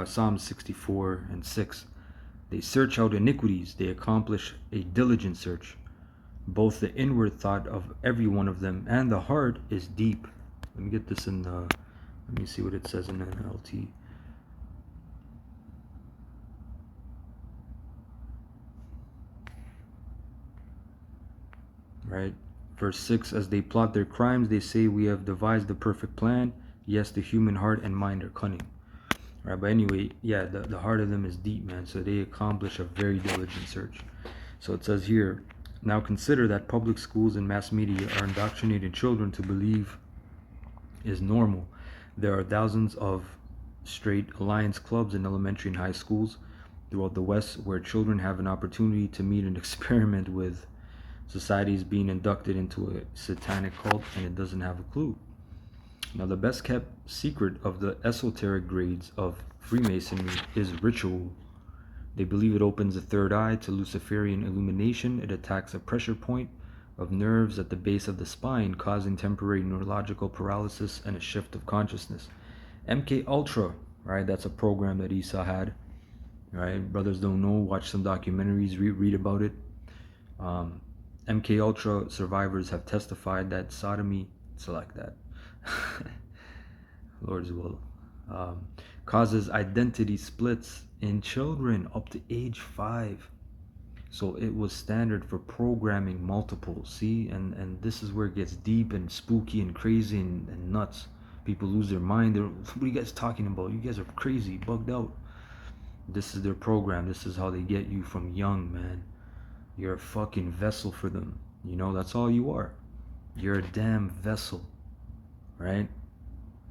Psalm 64 and 6. They search out iniquities. They accomplish a diligent search. Both the inward thought of every one of them and the heart is deep. Let me get this in the, let me see what it says in NLT. Right? Verse 6, as they plot their crimes, they say, we have devised the perfect plan. Yes, the human heart and mind are cunning. Right? But anyway, yeah, the heart of them is deep, man. So they accomplish a very diligent search. So it says here, now consider that public schools and mass media are indoctrinating children to believe is normal. There are thousands of straight alliance clubs in elementary and high schools throughout the West where children have an opportunity to meet and experiment with. Society is being inducted into a satanic cult and it doesn't have a clue. Now, the best kept secret of the esoteric grades of Freemasonry is ritual. They believe it opens the third eye to Luciferian illumination. It attacks a pressure point of nerves at the base of the spine, causing temporary neurological paralysis and a shift of consciousness. MK Ultra, right? That's a program that Esau had, right? Brothers don't know. Watch some documentaries, read about it. MK Ultra survivors have testified that sodomy, it's like that, Lord's will, causes identity splits in children up to age 5. So it was standard for programming multiples. See, and this is where it gets deep and spooky and crazy and nuts. People lose their mind. What are you guys talking about? You guys are crazy, bugged out. This is their program. This is how they get you from young, man. You're a fucking vessel for them. You know, that's all you are. You're a damn vessel, right?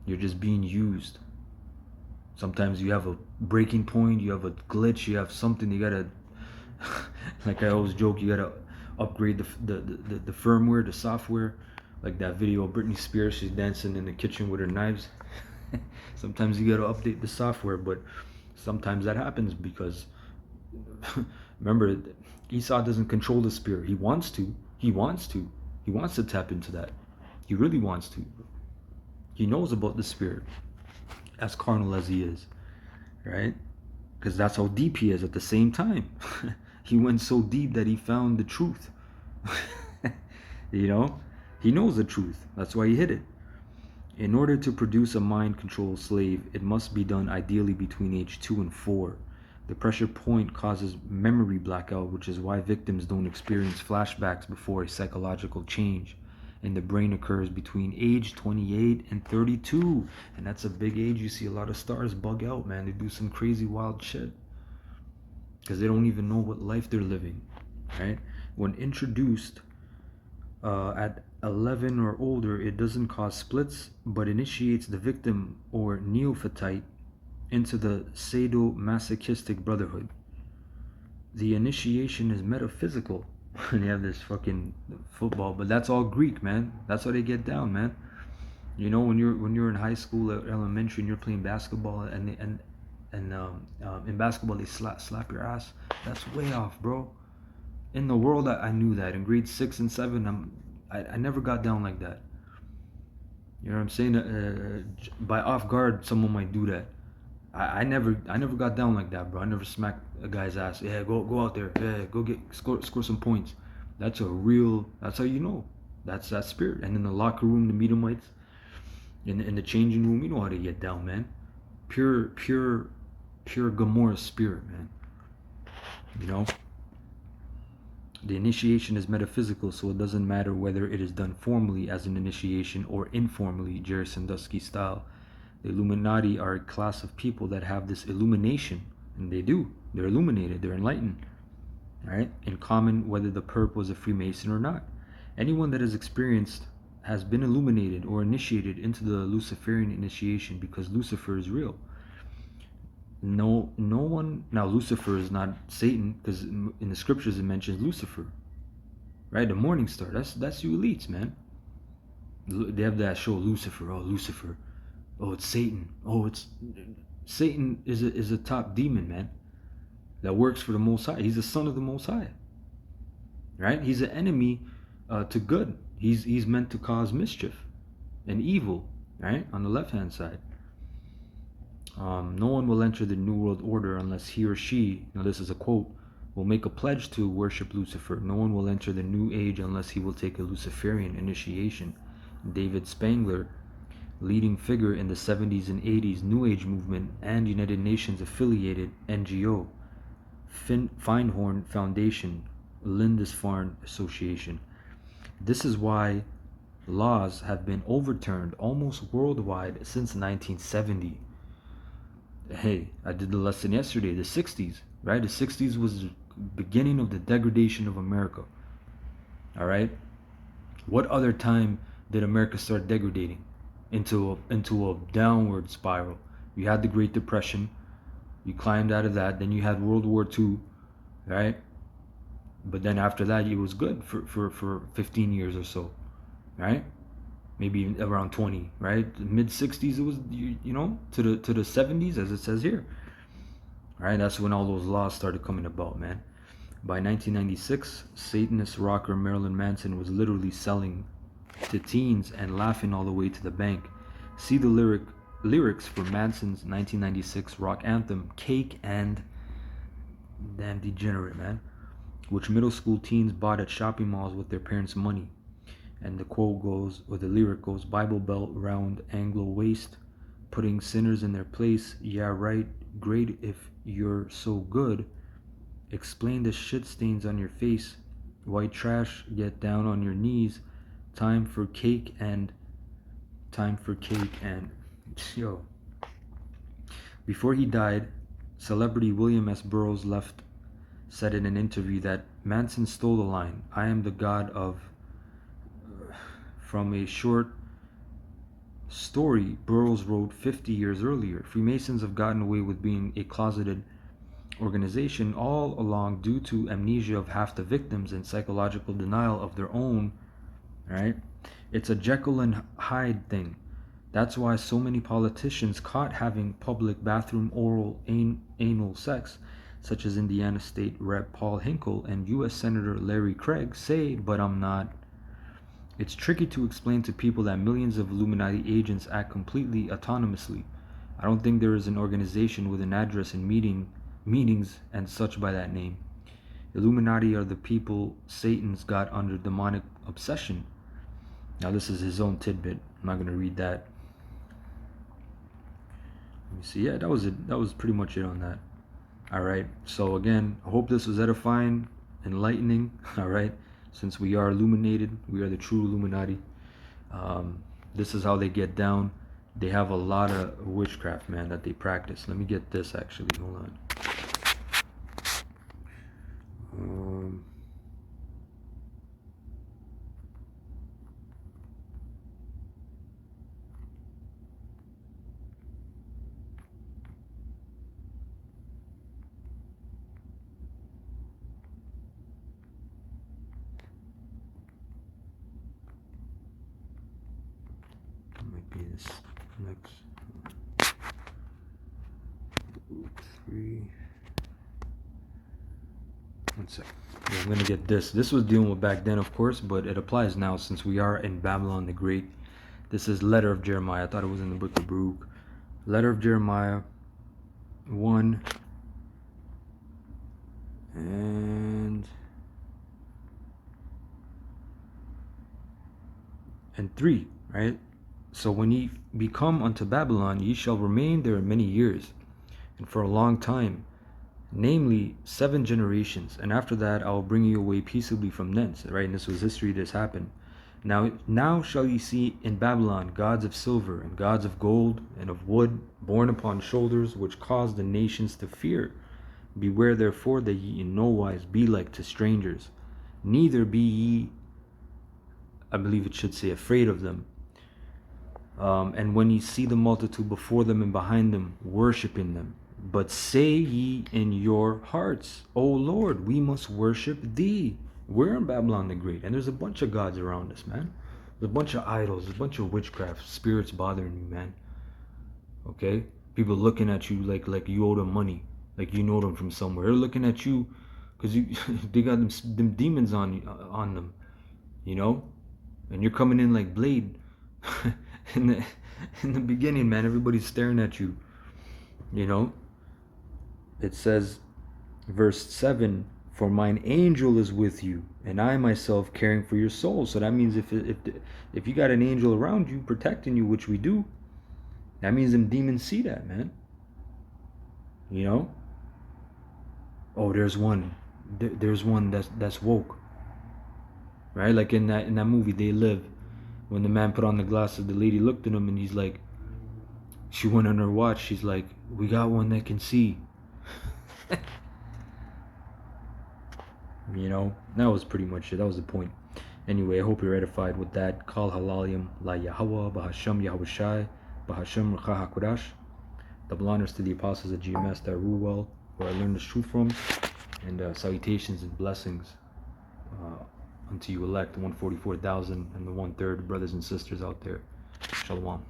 You're just being used. Sometimes you have a breaking point, you have a glitch, you have something, you gotta, like I always joke, you gotta upgrade the firmware, the software. Like that video of Britney Spears, she's dancing in the kitchen with her knives. Sometimes you gotta update the software, but sometimes that happens because, remember, Esau doesn't control the spirit. He wants to. He wants to tap into that. He really wants to. He knows about the spirit, as carnal as he is, right? Because that's how deep he is at the same time. He went so deep that he found the truth. You know? He knows the truth. That's why he hid it. In order to produce a mind-controlled slave, it must be done ideally between age 2 and 4. The pressure point causes memory blackout, which is why victims don't experience flashbacks before a psychological change in the brain occurs between age 28 and 32. And that's a big age. You see a lot of stars bug out, man. They do some crazy wild shit because they don't even know what life they're living, right? When introduced at 11 or older, it doesn't cause splits, but initiates the victim or neophyte into the sadomasochistic brotherhood. The initiation is metaphysical. And you have this fucking football, but that's all Greek, man. That's how they get down, man. You know, when you're in high school or elementary and you're playing basketball and in basketball they slap your ass. That's way off, bro. In the world, I knew that. In grade 6 and 7, I never got down like that. You know what I'm saying? By off guard, someone might do that. I never got down like that, bro. I never smacked a guy's ass. Yeah, go out there. Yeah, go score some points. That's how you know. That's that spirit. And in the locker room, the Medomites, in the changing room, you know how to get down, man. Pure Gomorrah spirit, man. You know? The initiation is metaphysical, so it doesn't matter whether it is done formally as an initiation or informally, Jerry Sandusky style. The Illuminati are a class of people that have this illumination, and they do. They're illuminated, they're enlightened, right? In common, whether the perp was a Freemason or not. Anyone that has been illuminated or initiated into the Luciferian initiation because Lucifer is real. No one, now Lucifer is not Satan, because in the scriptures it mentions Lucifer, right? The morning star, that's you elites, man. They have that show, Lucifer. Oh, it's Satan. Oh, it's Satan is a top demon, man, that works for the Most High. He's the son of the Most High, right? He's an enemy to good. He's meant to cause mischief and evil, right? On the left hand side. No one will enter the New World Order unless he or she, now this is a quote, will make a pledge to worship Lucifer. No one will enter the New Age unless he will take a Luciferian initiation. David Spangler, leading figure in the 70s and 80s New Age movement and United Nations affiliated NGO, Feinhorn Foundation, Lindisfarne Association. This is why laws have been overturned almost worldwide since 1970. Hey, I did the lesson yesterday, the 60s, right? The 60s was the beginning of the degradation of America. All right? What other time did America start degrading into a downward spiral? You had the Great Depression, you climbed out of that, then you had World War II, right? But then after that, it was good for 15 years or so, right? Maybe around 20, right? The mid 60s, it was, to the 70s, as it says here, right? That's when all those laws started coming about, man. By 1996, Satanist rocker Marilyn Manson was literally selling to teens and laughing all the way to the bank. See the lyrics for Manson's 1996 rock anthem, Cake and Damn Degenerate, man, which middle school teens bought at shopping malls with their parents' money. And the quote goes, or the lyric goes, Bible belt round Anglo waist, putting sinners in their place. Yeah, right, great if you're so good. Explain the shit stains on your face. White trash, get down on your knees. Time for cake and yo. Before he died, celebrity William S. Burroughs said in an interview that Manson stole the line, I am the god of, from a short story Burroughs wrote 50 years earlier. Freemasons have gotten away with being a closeted organization all along due to amnesia of half the victims and psychological denial of their own, right? It's a Jekyll and Hyde thing. That's why so many politicians caught having public bathroom oral anal sex, such as Indiana State Rep Paul Hinkle and U.S. Senator Larry Craig, say, but I'm not. It's tricky to explain to people that millions of Illuminati agents act completely autonomously. I don't think there is an organization with an address and meetings and such by that name. Illuminati are the people Satan's got under demonic obsession. Now this is his own tidbit. I'm not going to read that. Let me see. Yeah, that was it. That was pretty much it on that. All right. So again, I hope this was edifying, enlightening. All right. Since we are illuminated, we are the true Illuminati. This is how they get down. They have a lot of witchcraft, man, that they practice. Let me get this actually. Hold on. Might be this next. 3. One sec. Yeah, I'm gonna get this. This was dealing with back then, of course, but it applies now since we are in Babylon the Great. This is Letter of Jeremiah. I thought it was in the book of Baruch. Letter of Jeremiah 1 and 3, right? So when ye be come unto Babylon, ye shall remain there many years, and for a long time, namely 7 generations, and after that I will bring you away peaceably from thence. Right? And this was history. This happened. Now shall ye see in Babylon gods of silver and gods of gold and of wood, borne upon shoulders, which cause the nations to fear. Beware therefore that ye in no wise be like to strangers, neither be ye, I believe it should say, afraid of them. And when ye see the multitude before them and behind them, worshiping them, but say ye in your hearts, O Lord, we must worship thee. We're in Babylon the Great, and there's a bunch of gods around us, man. There's a bunch of idols, there's a bunch of witchcraft, spirits bothering you, man. Okay? People looking at you like you owe them money, like you know them from somewhere. They're looking at you because they got them demons on them, you know? And you're coming in like Blade. in the beginning, man, everybody's staring at you. You know, it says, verse 7, for mine angel is with you, and I myself caring for your soul. So that means if you got an angel around you protecting you, which we do, that means them demons see that, man. You know? Oh, there's one. There's one that's woke. Right? Like in that movie They Live, when the man put on the glasses, the lady looked at him and he's like, she went on her watch, she's like, we got one that can see. You know, that was pretty much it. That was the point. Anyway, I hope you're edified with that. Kal halalim la Yahweh Bahasham Yahushai Bahasham Racha HaKodash. Double honors to the apostles of GMS that rule well, where I learned this truth from, and salutations and blessings unto you elect, the 144,000 and the 1/3 brothers and sisters out there. Shalom.